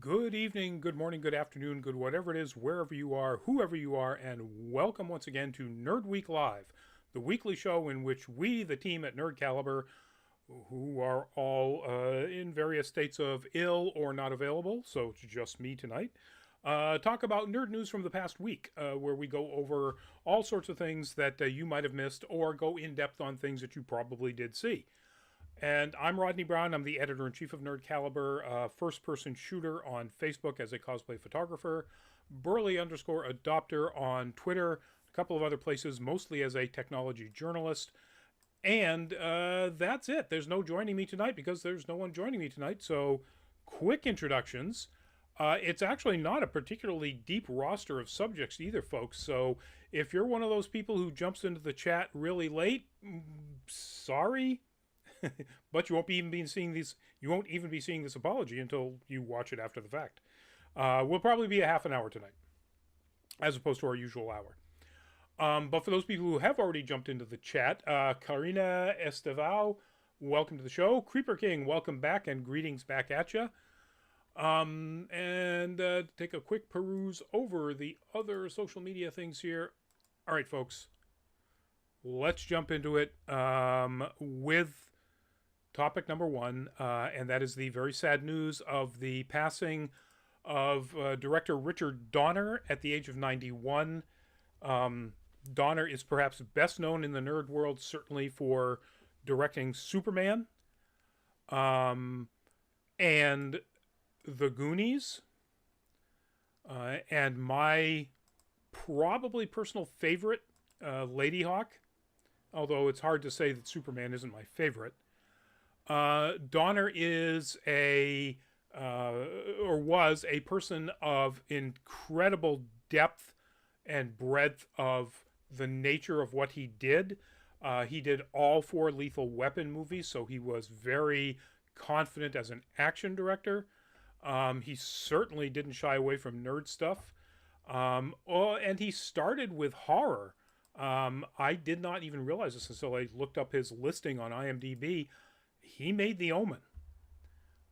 Good evening, good morning, good afternoon, good whatever it is, wherever you are, whoever you are, and welcome once again to Nerd Week Live, the weekly show in which we, the team at Nerd Caliber, who are all in various states of ill or not available, so it's just me tonight, talk about nerd news from the past week, where we go over all sorts of things that you might have missed or go in depth on things that you probably did see. And I'm Rodney Brown. I'm the editor-in-chief of Nerd Caliber, first-person shooter on Facebook as a cosplay photographer, Burley_adopter on Twitter, a couple of other places, mostly as a technology journalist. And that's it. There's no joining me tonight because there's no one joining me tonight. So quick introductions. It's actually not a particularly deep roster of subjects either, folks. So if you're one of those people who jumps into the chat really late, sorry. But you won't be even be seeing these. You won't even be seeing this apology until you watch it after the fact. We'll probably be a half an hour tonight, as opposed to our usual hour. But for those people who have already jumped into the chat, Karina Estevao, welcome to the show. Creeper King, welcome back and greetings back at you. And take a quick peruse over the other social media things here. All right, folks, let's jump into it with topic number one, and that is the very sad news of the passing of director Richard Donner at the age of 91. Donner is perhaps best known in the nerd world, certainly for directing Superman and The Goonies, and my probably personal favorite, Lady Hawk, although it's hard to say that Superman isn't my favorite. Donner is or was a person of incredible depth and breadth of the nature of what he did. He did all four Lethal Weapon movies, so he was very confident as an action director. He certainly didn't shy away from nerd stuff. And he started with horror. I did not even realize this until I looked up his listing on IMDb. He made The Omen.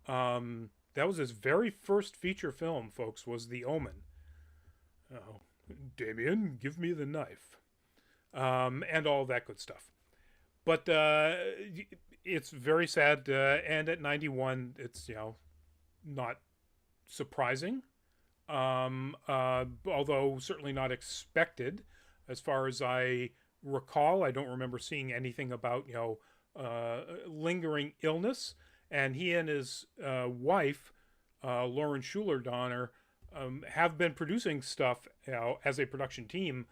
That was his very first feature film, folks, was The Omen. Oh, Damien, give me the knife. And all that good stuff. But it's very sad, and at 91, it's, not surprising. Although certainly not expected. As far as I recall, I don't remember seeing anything about, lingering illness, and he and his wife, Lauren Schuler Donner, have been producing stuff as a production team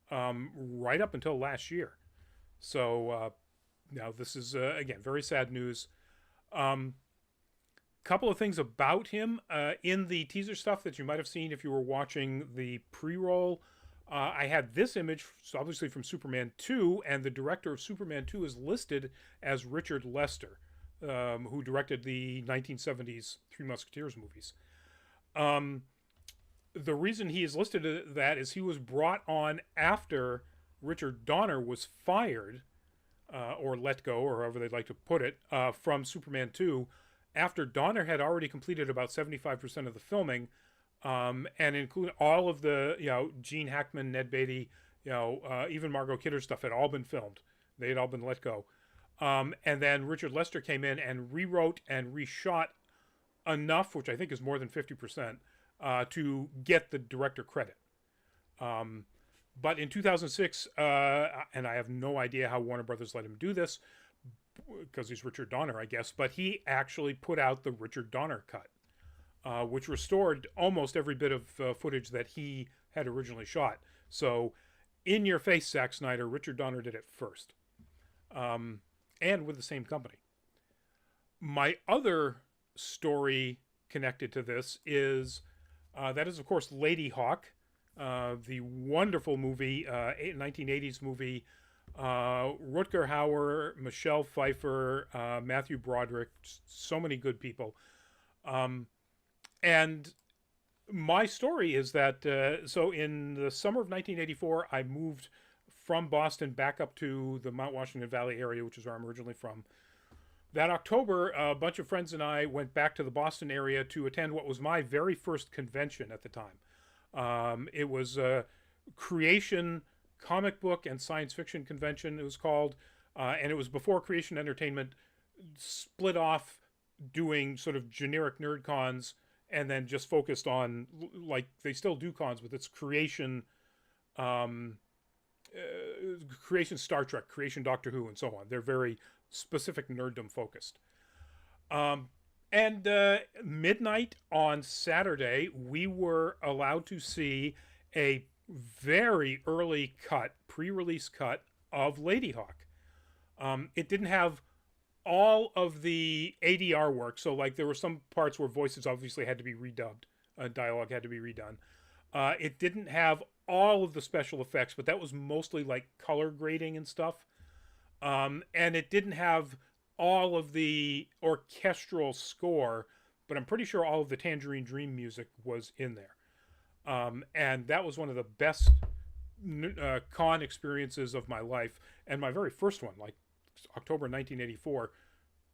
right up until last year. So now this is again very sad news. Couple of things about him in the teaser stuff that you might have seen if you were watching the pre-roll. I had this image, obviously from Superman 2, and the director of Superman 2 is listed as Richard Lester, who directed the 1970s Three Musketeers movies. The reason he is listed as that is he was brought on after Richard Donner was fired, or let go, or however they'd like to put it, from Superman 2, after Donner had already completed about 75% of the filming, and including all of the, Gene Hackman, Ned Beatty, even Margot Kidder stuff had all been filmed. They had all been let go. And then Richard Lester came in and rewrote and reshot enough, which I think is more than 50%, to get the director credit. But in 2006, and I have no idea how Warner Brothers let him do this, because he's Richard Donner, I guess, but he actually put out the Richard Donner cut, which restored almost every bit of footage that he had originally shot. So, in your face, Zack Snyder, Richard Donner did it first. And with the same company. My other story connected to this is, that is, of course, Lady Hawk, the wonderful movie, 1980s movie, Rutger Hauer, Michelle Pfeiffer, Matthew Broderick, so many good people. And my story is that, so in the summer of 1984, I moved from Boston back up to the Mount Washington Valley area, which is where I'm originally from. That October, a bunch of friends and I went back to the Boston area to attend what was my very first convention at the time. It was a Creation Comic Book and Science Fiction Convention, it was called. And it was before Creation Entertainment split off doing sort of generic nerd cons and then just focused on, like, they still do cons, but it's Creation, um, Creation Star Trek, Creation Doctor Who, and so on. They're very specific nerddom focused. Um, and midnight on Saturday, we were allowed to see a very early cut, pre-release cut of Ladyhawke. It didn't have all of the ADR work, so like there were some parts where voices obviously had to be redubbed, dialogue had to be redone. It didn't have all of the special effects, but that was mostly like color grading and stuff. And it didn't have all of the orchestral score, but I'm pretty sure all of the Tangerine Dream music was in there. And that was one of the best con experiences of my life, and my very first one, like October 1984.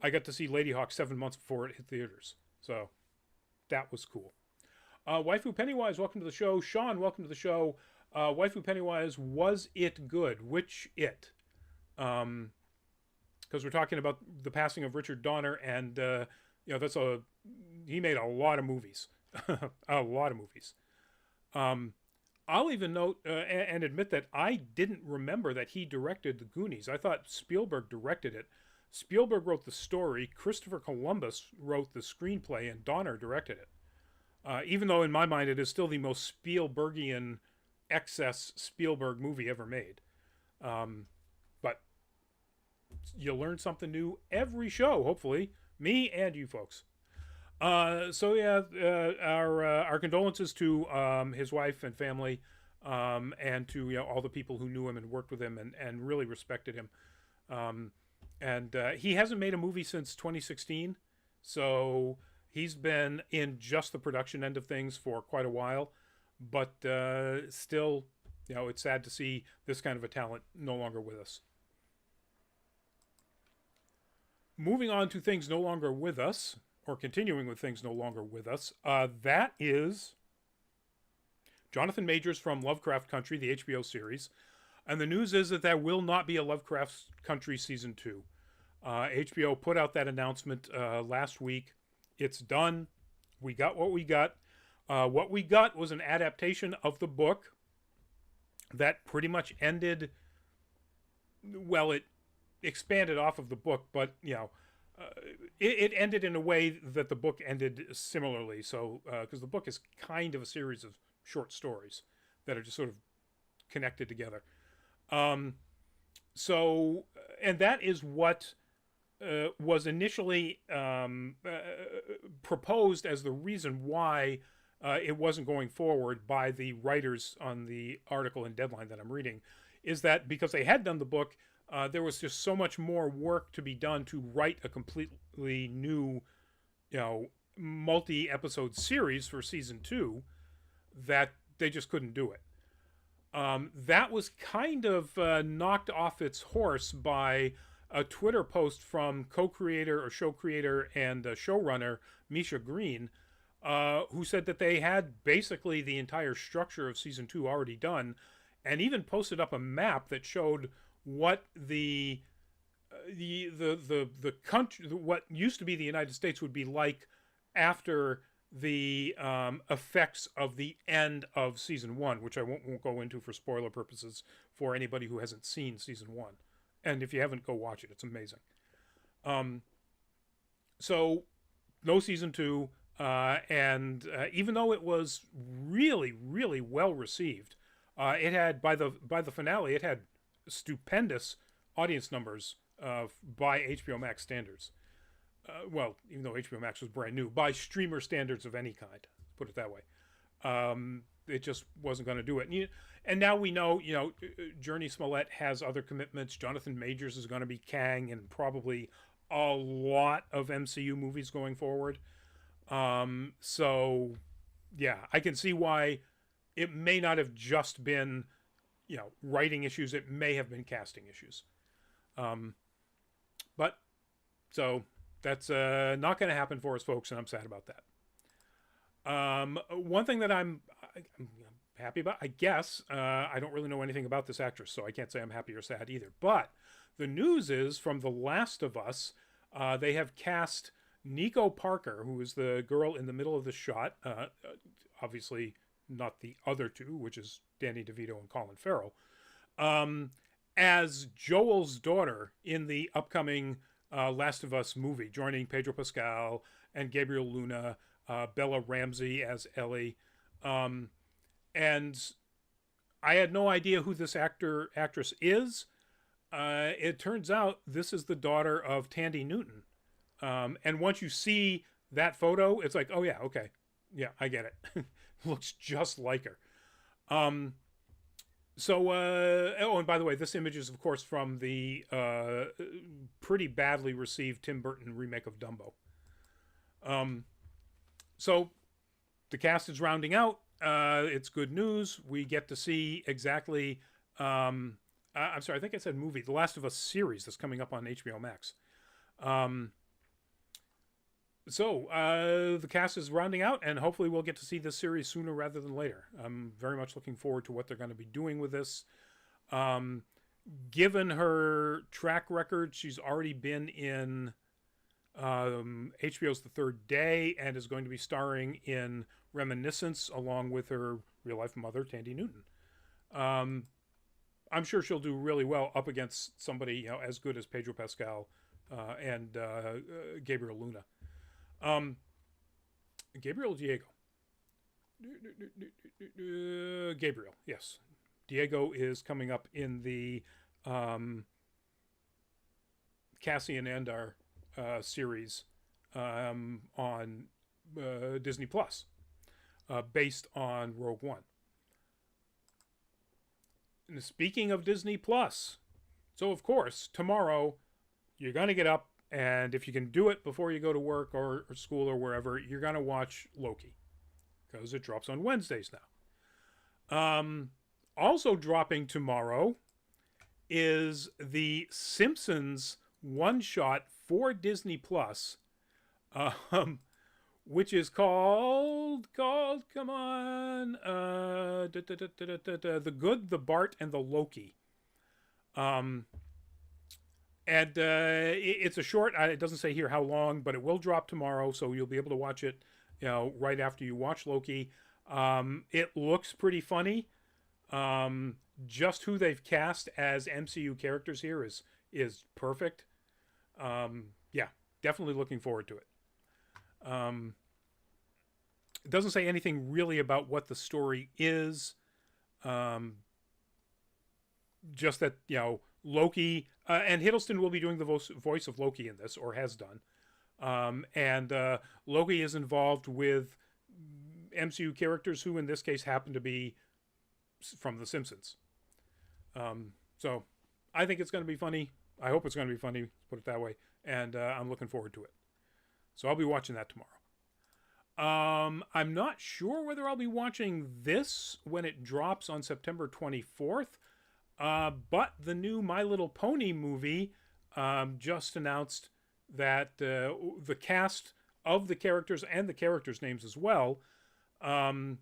I got to see Ladyhawke 7 months before it hit theaters, so that was cool. Waifu Pennywise, welcome to the show. Sean, welcome to the show. Waifu Pennywise, was it good? Which it? Because we're talking about the passing of Richard Donner, and he made a lot of movies, a lot of movies. I'll even note and admit that I didn't remember that he directed The Goonies. I thought Spielberg directed it. Spielberg wrote the story, Christopher Columbus wrote the screenplay, and Donner directed it. Even though in my mind it is still the most Spielbergian excess Spielberg movie ever made. But you learn something new every show, hopefully. Me and you folks. Our condolences to his wife and family, and to all the people who knew him and worked with him and really respected him. And he hasn't made a movie since 2016, so he's been in just the production end of things for quite a while. But still, it's sad to see this kind of a talent no longer with us. Moving on to things no longer with us, or continuing with things no longer with us, that is Jonathan Majors from Lovecraft Country, the HBO series. And the news is that there will not be a Lovecraft Country Season 2. HBO put out that announcement last week. It's done. We got what we got. What we got was an adaptation of the book that pretty much ended, well, it expanded off of the book, but, it ended in a way that the book ended similarly. So, because the book is kind of a series of short stories that are just sort of connected together. And that is what was initially proposed as the reason why it wasn't going forward by the writers on the article in Deadline that I'm reading, is that because they had done the book, there was just so much more work to be done to write a completely new, multi-episode series for season 2 that they just couldn't do it. That was kind of knocked off its horse by a Twitter post from co-creator or show creator and showrunner Misha Green, who said that they had basically the entire structure of season 2 already done, and even posted up a map that showed what the country, what used to be the United States, would be like after the effects of the end of season 1, which I won't go into for spoiler purposes for anybody who hasn't seen season 1. And if you haven't, go watch it. It's amazing. So no season 2, and even though it was really, really well received, it had by the finale it had stupendous audience numbers by HBO Max standards. Well, even though HBO Max was brand new, by streamer standards of any kind, put it that way. It just wasn't going to do it. And now we know, Jurnee Smollett has other commitments. Jonathan Majors is going to be Kang in probably a lot of MCU movies going forward. So, yeah, I can see why it may not have just been, writing issues. It may have been casting issues. But So that's not going to happen for us, folks, and I'm sad about that. One thing that I'm happy about, I guess, I don't really know anything about this actress, so I can't say I'm happy or sad either. But the news is from The Last of Us, they have cast Nico Parker, who is the girl in the middle of the shot, obviously not the other two, which is Danny DeVito and Colin Farrell, as Joel's daughter in the upcoming Last of Us movie, joining Pedro Pascal and Gabriel Luna, Bella Ramsey as Ellie. And I had no idea who this actress is. It turns out this is the daughter of Tandy Newton. And once you see that photo, it's like, oh yeah, okay. Yeah, I get it. Looks just like her. Oh, and by the way, this image is, of course, from the pretty badly received Tim Burton remake of Dumbo. So the cast is rounding out. It's good news. We get to see exactly. I'm sorry, I think I said movie. The Last of Us series that's coming up on HBO Max. So the cast is rounding out, and hopefully we'll get to see this series sooner rather than later. I'm very much looking forward to what they're going to be doing with this. Given her track record, she's already been in HBO's The Third Day and is going to be starring in Reminiscence along with her real-life mother, Tandy Newton. I'm sure she'll do really well up against somebody as good as Pedro Pascal and Gabriel Luna. Gabriel Diego. Gabriel, yes. Diego is coming up in the Cassian Andor series on Disney Plus, based on Rogue One. And speaking of Disney Plus, so of course, tomorrow you're going to get up, and if you can do it before you go to work or school or wherever, you're going to watch Loki, because it drops on Wednesdays now. Also dropping tomorrow is The Simpsons one-shot for Disney Plus, which is called, come on, The Good, the Bart, and the Loki. And it's a short, it doesn't say here how long, but it will drop tomorrow, so you'll be able to watch it, right after you watch Loki. It looks pretty funny. Just who they've cast as MCU characters here is perfect. Yeah, definitely looking forward to it. It doesn't say anything really about what the story is. Just that, Loki, and Hiddleston will be doing the voice of Loki in this, or has done. And Loki is involved with MCU characters who, in this case, happen to be from The Simpsons. So I think it's going to be funny. I hope it's going to be funny, put it that way. And I'm looking forward to it. So I'll be watching that tomorrow. I'm not sure whether I'll be watching this when it drops on September 24th. But the new My Little Pony movie just announced that the cast of the characters and the characters' names as well, and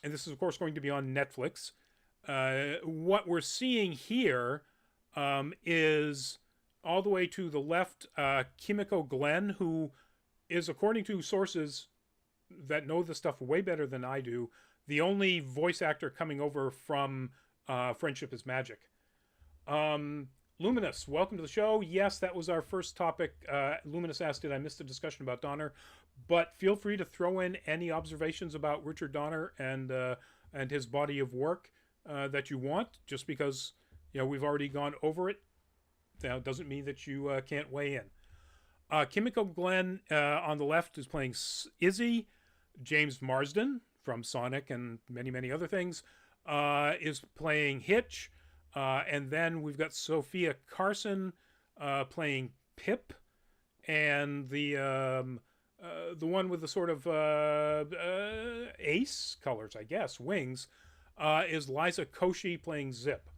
this is, of course, going to be on Netflix. What we're seeing here is all the way to the left, Kimiko Glenn, who is, according to sources that know the stuff way better than I do, the only voice actor coming over from Friendship is Magic. Luminous, welcome to the show. Yes, that was our first topic. Luminous asked, did I miss the discussion about Donner? But feel free to throw in any observations about Richard Donner and his body of work that you want. Just because we've already gone over it, that doesn't mean that you can't weigh in. Kimiko Glenn on the left is playing Izzy. James Marsden from Sonic and many, many other things is playing Hitch. And then we've got Sophia Carson playing Pip. And the one with the sort of ace colors, I guess, wings, is Liza Koshy playing Zip.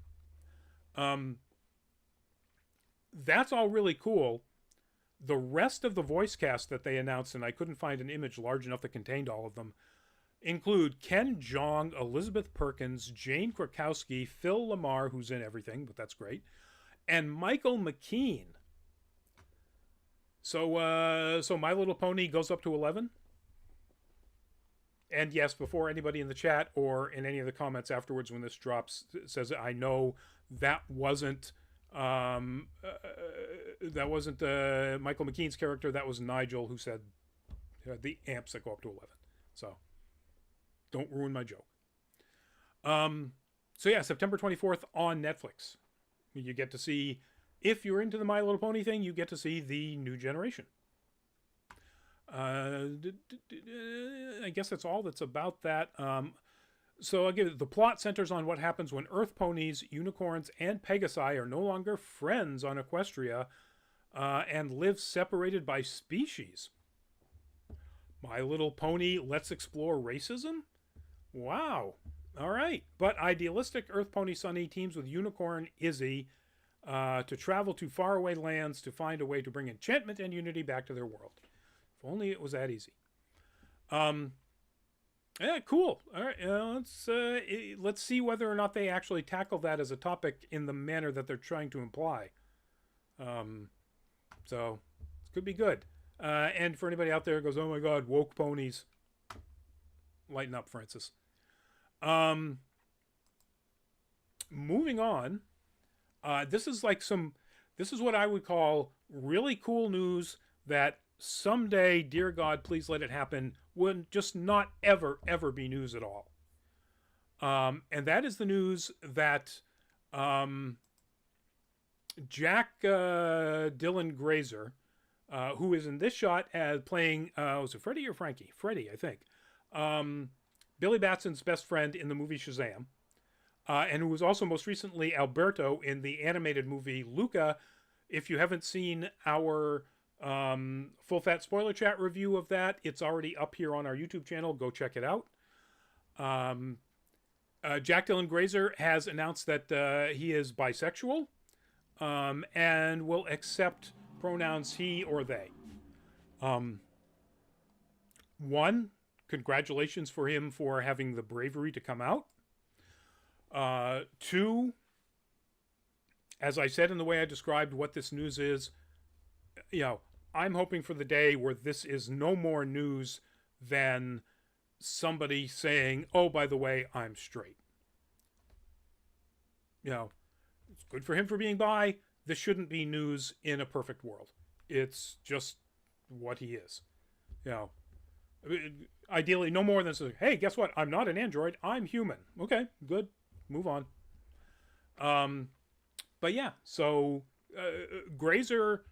That's all really cool. The rest of the voice cast that they announced, and I couldn't find an image large enough that contained all of them, include Ken Jeong, Elizabeth Perkins, Jane Krakowski, Phil Lamar, who's in everything, but that's great, and Michael McKean. So My Little Pony goes up to 11. And yes, before anybody in the chat or in any of the comments afterwards when this drops says, I know that wasn't Michael McKean's character. That was Nigel, who said the amps that go up to 11. So don't ruin my joke. So yeah, September 24th on Netflix. You get to see, if you're into the My Little Pony thing, you get to see the new generation. I guess that's all that's about that. So again, the plot centers on what happens when Earth ponies, unicorns, and Pegasi are no longer friends on Equestria and live separated by species. My Little Pony, let's explore racism? Wow. All right. But idealistic Earth Pony Sunny teams with unicorn Izzy to travel to faraway lands to find a way to bring enchantment and unity back to their world. If only it was that easy. Yeah, cool. All right, let's see whether or not they actually tackle that as a topic in the manner that they're trying to imply. So it could be good. And for anybody out there who goes, oh my God, woke ponies, lighten up, Francis. Moving on. This is what I would call really cool news that someday, dear God, please let it happen, would just not ever, ever be news at all. And that is the news that Jack Dylan Grazer, who is in this shot as playing, was it Freddie or Frankie? Freddie, I think. Billy Batson's best friend in the movie Shazam. And who was also most recently Alberto in the animated movie Luca. If you haven't seen our full fat spoiler chat review of that, it's already up here on our YouTube channel. Go check it out. Jack Dylan Grazer has announced that he is bisexual and will accept pronouns he or they. One, congratulations for him for having the bravery to come out. Two, as I said in the way I described what this news is, I'm hoping for the day where this is no more news than somebody saying, oh, by the way, I'm straight. It's good for him for being bi. This shouldn't be news in a perfect world. It's just what he is. Ideally, no more than saying, hey, guess what? I'm not an android. I'm human. Okay, good. Move on. But yeah, so Grazer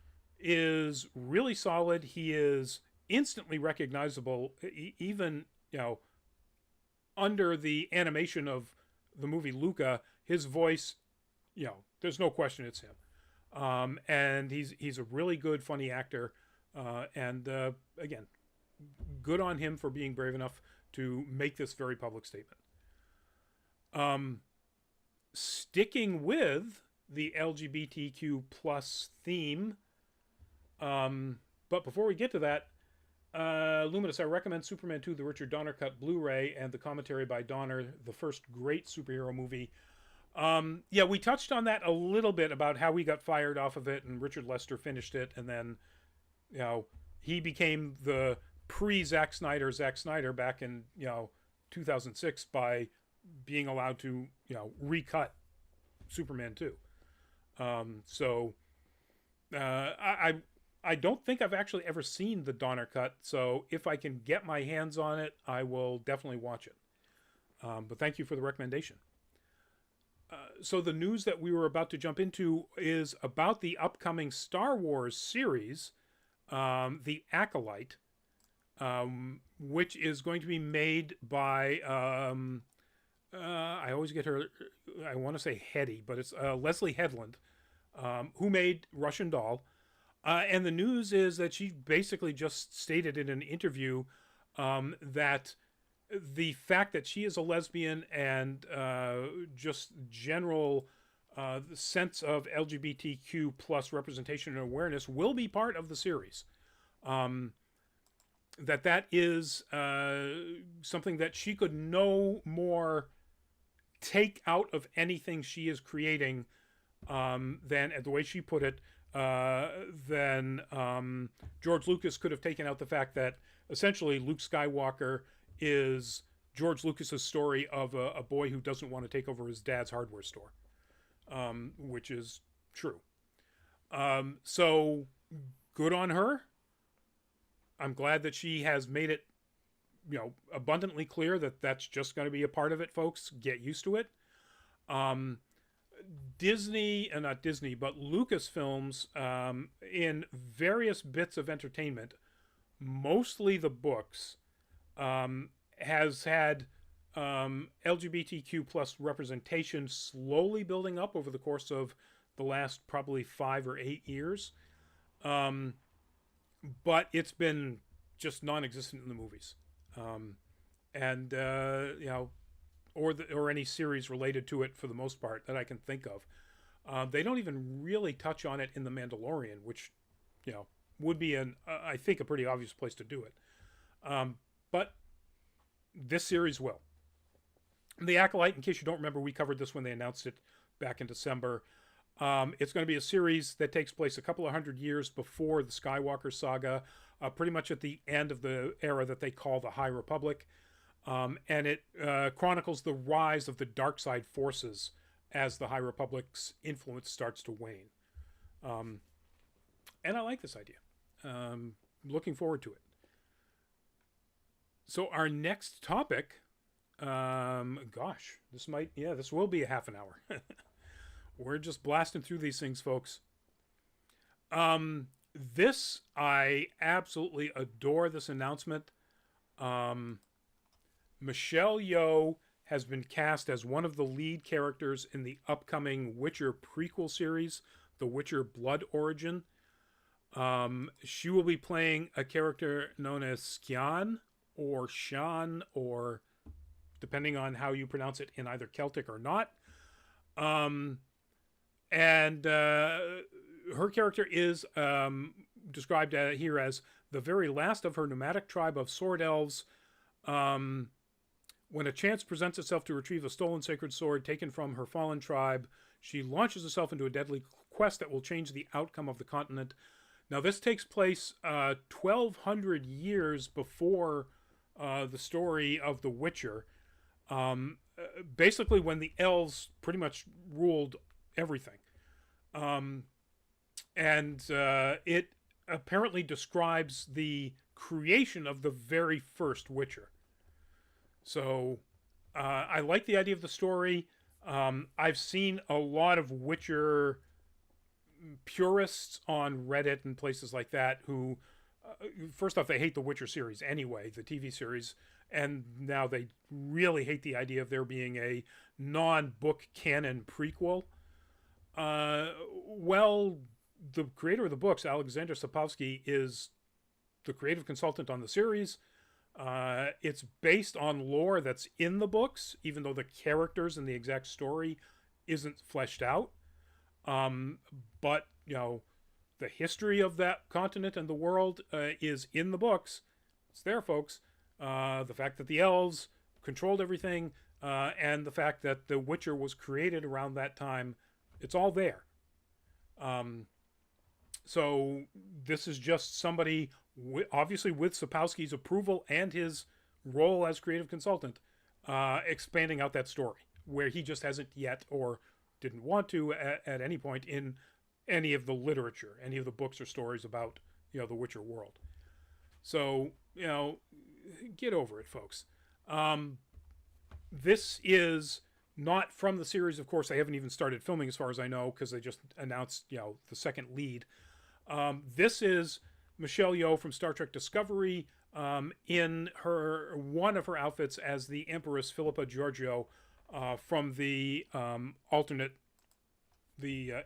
is really solid. He is instantly recognizable, even under the animation of the movie Luca. His voice, there's no question it's him. And he's a really good, funny actor. And again, good on him for being brave enough to make this very public statement. Sticking with the LGBTQ plus theme. But before we get to that, Luminous, I recommend Superman 2, the Richard Donner cut Blu-ray, and the commentary by Donner, the first great superhero movie. Yeah, we touched on that a little bit about how he got fired off of it, and Richard Lester finished it, and then, he became the pre-Zack Snyder back in, 2006 by being allowed to, recut Superman 2. I don't think I've actually ever seen the Donner cut, so if I can get my hands on it, I will definitely watch it. But thank you for the recommendation. So the news that we were about to jump into is about the upcoming Star Wars series, The Acolyte, which is going to be made by, I always get her, I want to say Hetty, but it's Leslie Headland, who made Russian Doll. And the news is that she basically just stated in an interview that the fact that she is a lesbian and just general the sense of LGBTQ plus representation and awareness will be part of the series. Um, that is something that she could no more take out of anything she is creating than, the way she put it, than George Lucas could have taken out the fact that essentially Luke Skywalker is George Lucas's story of a boy who doesn't want to take over his dad's hardware store, which is true. So good on her. I'm glad that she has made it, abundantly clear that that's just going to be a part of it, folks. Get used to it. Disney, not Disney, but Lucasfilms, in various bits of entertainment, mostly the books, has had LGBTQ plus representation slowly building up over the course of the last probably 5 or 8 years. But it's been just non-existent in the movies. And or any series related to it for the most part that I can think of. They don't even really touch on it in The Mandalorian, which, would be I think a pretty obvious place to do it. But this series will. The Acolyte, in case you don't remember, we covered this when they announced it back in December. It's going to be a series that takes place a couple of 100 years before the Skywalker saga, pretty much at the end of the era that they call the High Republic. And it chronicles the rise of the dark side forces as the High Republic's influence starts to wane. And I like this idea. Looking forward to it. So our next topic, this will be a half an hour. We're just blasting through these things, folks. This, I absolutely adore this announcement. Michelle Yeoh has been cast as one of the lead characters in the upcoming Witcher prequel series, The Witcher Blood Origin. She will be playing a character known as Skjan, or Shan, or depending on how you pronounce it in either Celtic or not. And her character is described here as the very last of her nomadic tribe of sword elves. When a chance presents itself to retrieve a stolen sacred sword taken from her fallen tribe, she launches herself into a deadly quest that will change the outcome of the continent. Now, this takes place 1,200 years before the story of The Witcher. Basically, when the elves pretty much ruled everything. And it apparently describes the creation of the very first Witcher. So I like the idea of the story. I've seen a lot of Witcher purists on Reddit and places like that who, first off, they hate the Witcher series anyway, the TV series, and now they really hate the idea of there being a non-book canon prequel. Well, the creator of the books, Alexander Sapkowski, is the creative consultant on the series. It's based on lore that's in the books, even though the characters and the exact story isn't fleshed out. But, the history of that continent and the world is in the books. It's there, folks. The fact that the elves controlled everything, and the fact that The Witcher was created around that time, it's all there. So this is just somebody, obviously with Sapkowski's approval and his role as creative consultant, expanding out that story, where he just hasn't yet, or didn't want to at any point in any of the literature, any of the books or stories about, the Witcher world. So, get over it, folks. This is not from the series, of course. They haven't even started filming, as far as I know, because they just announced, the second lead. This is Michelle Yeoh from Star Trek Discovery, in one of her outfits as the Empress Philippa Georgiou, from the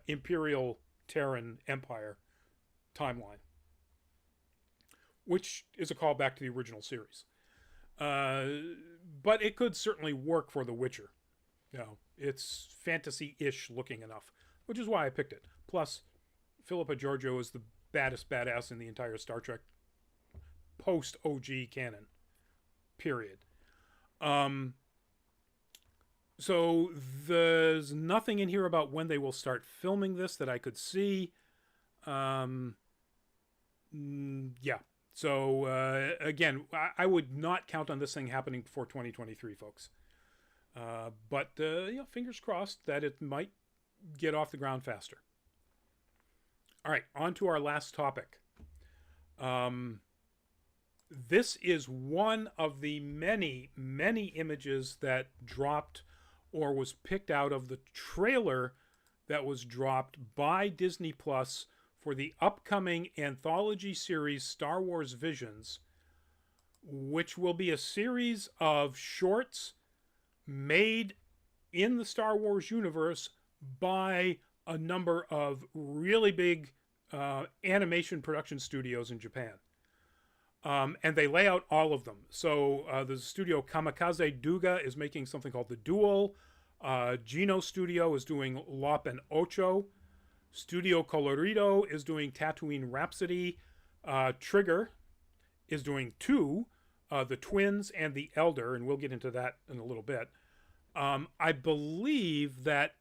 Imperial Terran Empire timeline, which is a callback to the original series. But it could certainly work for The Witcher. You know, it's fantasy-ish looking enough, which is why I picked it. Plus, Philippa Georgiou is the baddest badass in the entire Star Trek post OG canon. Period. Um, so there's nothing in here about when they will start filming this that I could see. Um, yeah. So again, I would not count on this thing happening before 2023, folks. But you know, fingers crossed that it might get off the ground faster. All right, on to our last topic. This is one of the many, many images that dropped or was picked out of the trailer that was dropped by Disney Plus for the upcoming anthology series Star Wars Visions, which will be a series of shorts made in the Star Wars universe by a number of really big animation production studios in Japan. And they lay out all of them. So the studio Kamikaze Duga is making something called The Duel. Geno Studio is doing Lop and Ocho. Studio Colorido is doing Tatooine Rhapsody. Trigger is doing two, The Twins and The Elder, and we'll get into that in a little bit. I believe that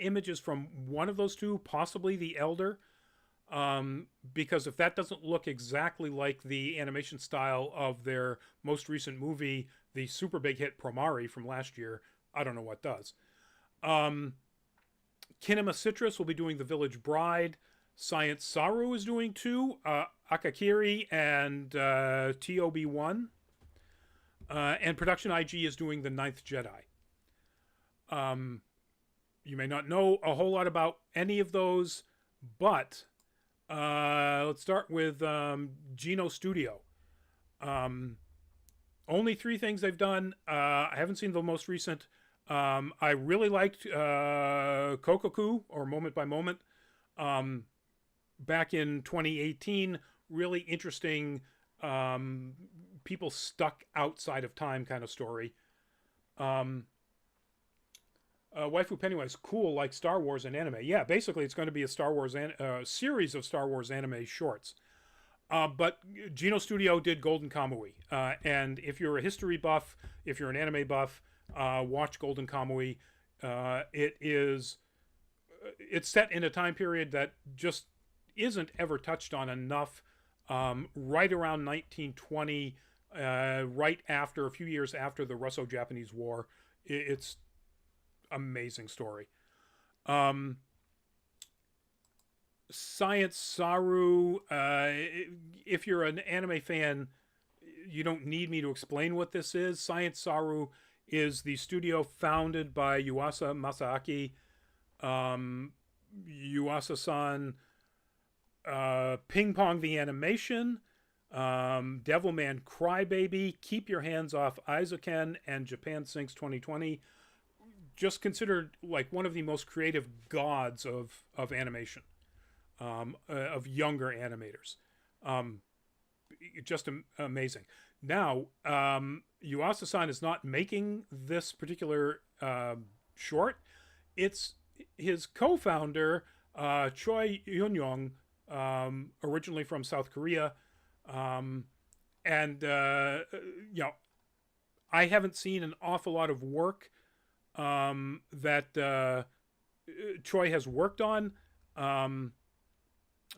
image is from one of those two, possibly The Elder. Because if that doesn't look exactly like the animation style of their most recent movie, the super big hit Promare from last year, I don't know what does. Kinema Citrus will be doing The Village Bride. Science Saru is doing two, Akakiri and TOB1. And Production IG is doing The Ninth Jedi. You may not know a whole lot about any of those, but let's start with Geno Studio. Only three things they've done. I haven't seen the most recent. I really liked Kokoku, or Moment by Moment, back in 2018. Really interesting, people stuck outside of time kind of story. Waifu Pennywise, cool, like Star Wars and anime. Yeah, basically it's going to be a Star Wars series of Star Wars anime shorts. But Geno Studio did Golden Kamui. And if you're a history buff, if you're an anime buff, watch Golden Kamui. It's set in a time period that just isn't ever touched on enough. Right around 1920, right after, a few years after the Russo-Japanese War. It's amazing story. Science Saru, if you're an anime fan, you don't need me to explain what this is. Science Saru is the studio founded by Yuasa Masaaki. Yuasa-san, Ping Pong the Animation, Devilman Crybaby, Keep Your Hands Off Aizuken, and Japan Sinks 2020. Just considered like one of the most creative gods of animation, of younger animators. Just amazing. Now, Yuasa-san is not making this particular short. It's his co-founder, Choi Eun-young, originally from South Korea. And, you know, I haven't seen an awful lot of work that Choi has worked on.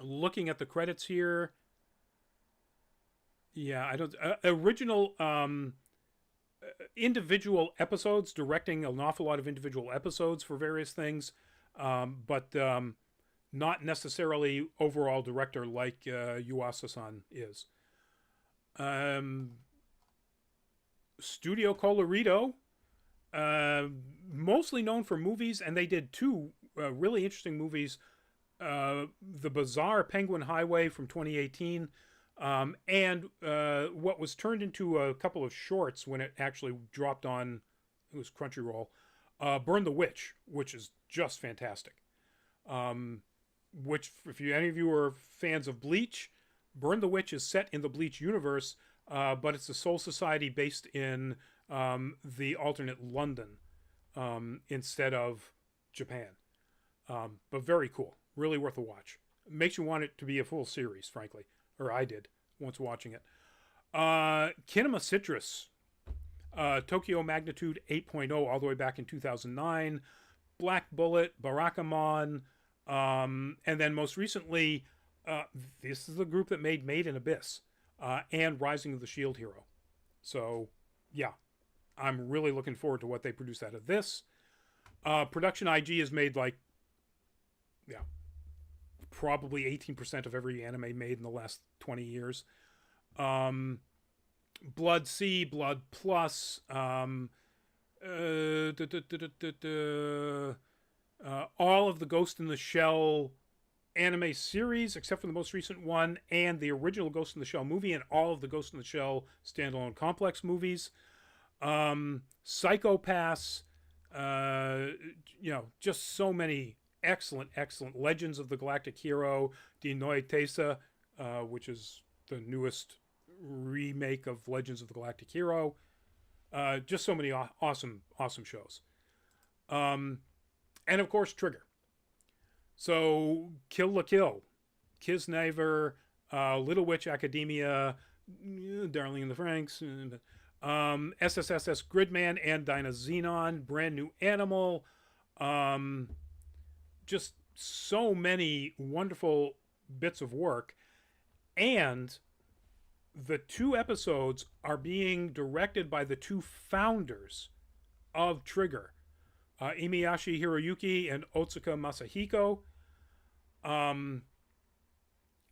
Looking at the credits here, yeah, I don't original individual episodes, directing an awful lot of individual episodes for various things, but not necessarily overall director like Yuasa-san is. Studio Colorido, mostly known for movies, and they did two really interesting movies. The Bizarre Penguin Highway from 2018, and what was turned into a couple of shorts when it actually dropped on, it was Crunchyroll, Burn the Witch, which is just fantastic. Which, if any of you are fans of Bleach, Burn the Witch is set in the Bleach universe, but it's a soul society based in the alternate London. instead of Japan. But very cool. Really worth a watch. Makes you want it to be a full series, frankly. Or I did once watching it. Kinema Citrus. Tokyo Magnitude 8.0 all the way back in 2009. Black Bullet, Barakamon. And then most recently, this is the group that made Made in Abyss. And Rising of the Shield Hero. So, yeah. I'm really looking forward to what they produce out of this. Production IG has made probably 18% of every anime made in the last 20 years. Blood C, Blood Plus, all of the Ghost in the Shell anime series, except for the most recent one, and the original Ghost in the Shell movie, and all of the Ghost in the Shell standalone complex movies. Psychopaths, just so many excellent Legends of the Galactic Hero, Die Neue These, which is the newest remake of Legends of the Galactic Hero. Just so many awesome shows. And of course, Trigger. So, Kill la Kill, Kisnaver, Little Witch Academia, Darling in the Franxx, SSSS Gridman and Dyna Xenon, Brand New Animal. Just so many wonderful bits of work. And the 2 episodes are being directed by the 2 founders of Trigger, Imiyashi Hiroyuki and Otsuka Masahiko.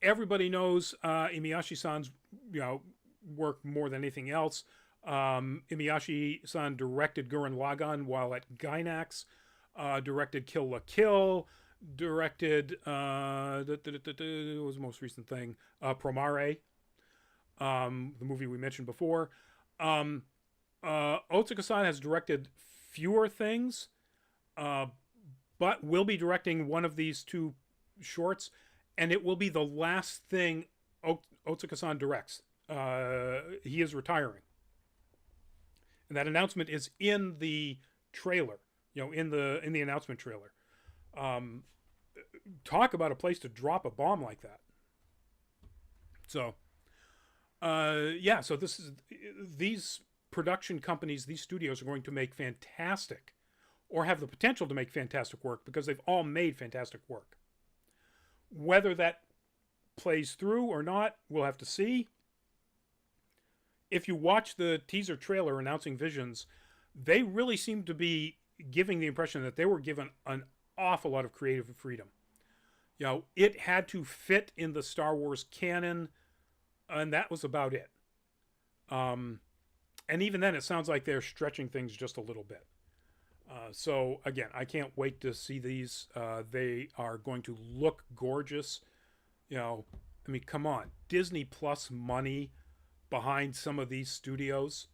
Everybody knows Imiyashi-san's work more than anything else. Imiyashi-san directed Gurren Lagann while at Gainax, directed Kill la Kill, directed what was the most recent thing? Promare, the movie we mentioned before. Otsuka-san has directed fewer things, but will be directing one of these 2 shorts, and it will be the last thing Otsuka-san directs. He is retiring. And that announcement is in the trailer, in the announcement trailer. Talk about a place to drop a bomb like that. So, so these production companies, these studios are going to make fantastic, or have the potential to make fantastic work, because they've all made fantastic work. Whether that plays through or not, we'll have to see. If you watch the teaser trailer announcing Visions, they really seem to be giving the impression that they were given an awful lot of creative freedom. It had to fit in the Star Wars canon, and that was about it. And even then, it sounds like they're stretching things just a little bit. So, again, I can't wait to see these. They are going to look gorgeous. Come on. Disney Plus money behind some of these studios.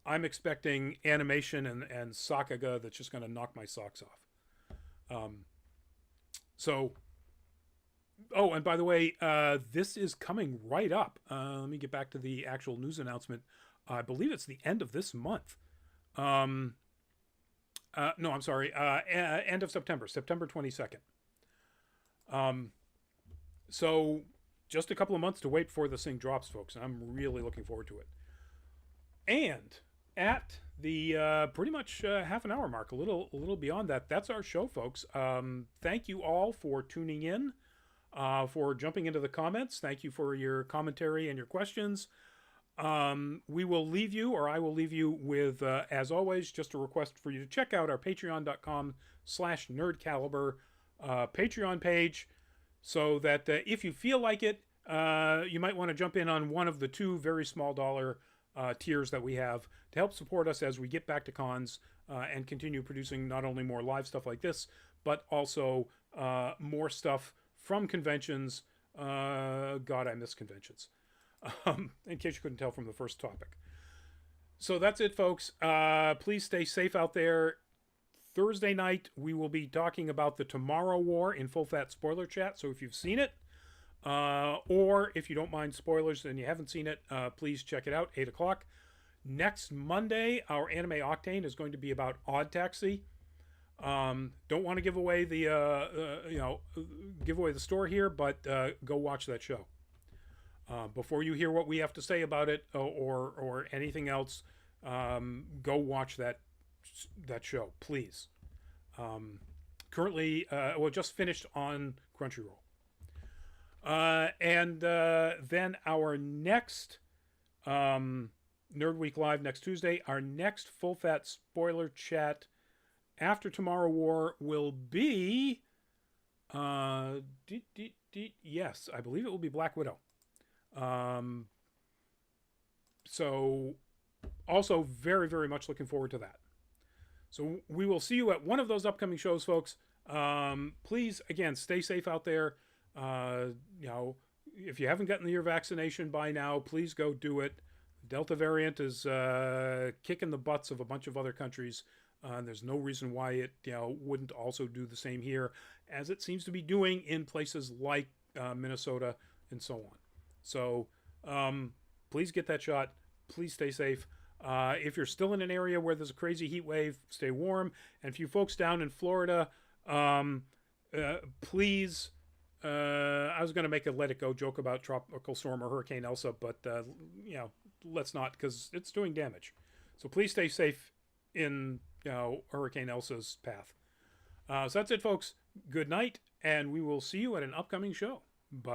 I'm expecting animation and Sakaga that's just going to knock my socks off. And by the way, this is coming right up. Let me get back to the actual news announcement. I believe it's the end of this month. No, I'm sorry. End of September, September 22nd. So just a couple of months to wait before this thing drops, folks. I'm really looking forward to it. And at the pretty much half an hour mark, a little beyond that, that's our show, folks. Thank you all for tuning in, for jumping into the comments. Thank you for your commentary and your questions. We will leave you, or I will leave you with, as always, just a request for you to check out our patreon.com/nerdcaliber Patreon page, so that if you feel like it, you might want to jump in on one of the 2 very small dollar tiers that we have to help support us as we get back to cons and continue producing not only more live stuff like this, but also more stuff from conventions. God, I miss conventions. In case you couldn't tell from the first topic. So that's it, folks. Please stay safe out there. Thursday night, we will be talking about the Tomorrow War in full fat spoiler chat. So if you've seen it, or if you don't mind spoilers and you haven't seen it, please check it out, 8 o'clock. Next Monday, our Anime Octane is going to be about Odd Taxi. Don't want to give away the give away the store here, but go watch that show. Before you hear what we have to say about it, or anything else, go watch that show, please. Currently, just finished on Crunchyroll. And then our next Nerd Week Live next Tuesday, our next full fat spoiler chat after Tomorrow War will be, yes, I believe it will be Black Widow. So also very, very much looking forward to that. So we will see you at one of those upcoming shows, folks. Please, again, stay safe out there. If you haven't gotten your vaccination by now, please go do it. Delta variant is kicking the butts of a bunch of other countries. There's no reason why it wouldn't also do the same here, as it seems to be doing in places like Minnesota and so on. So please get that shot. Please stay safe. If you're still in an area where there's a crazy heat wave, stay warm. And for you folks down in Florida, please, I was going to make a let it go joke about Tropical Storm or Hurricane Elsa, but, let's not, because it's doing damage. So please stay safe in, Hurricane Elsa's path. So that's it, folks. Good night, and we will see you at an upcoming show. Bye.